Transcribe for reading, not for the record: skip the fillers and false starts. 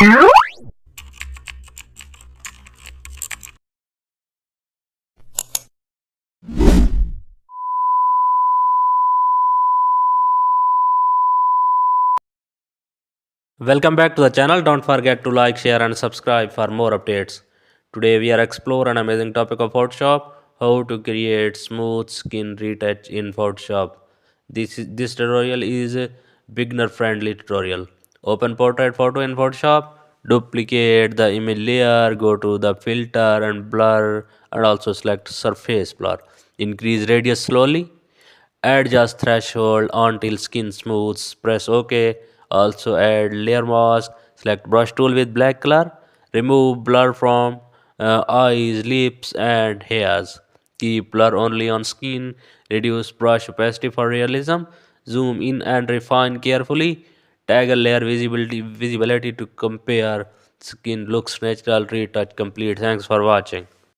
Welcome back to the channel. Don't forget to like, share and subscribe for more updates. Today we are exploring an amazing topic of Photoshop, how to create smooth skin retouch in Photoshop. This tutorial is a beginner friendly tutorial. Open portrait photo in Photoshop, duplicate the image layer, go to the filter and blur and also select surface blur. Increase radius slowly. Adjust threshold until skin smooths. Press OK. Also add layer mask. Select brush tool with black color. Remove blur from eyes, lips and hairs. Keep blur only on skin. Reduce brush opacity for realism. Zoom in and refine carefully. Toggle layer visibility to compare. Skin looks natural. Retouch complete. Thanks for watching.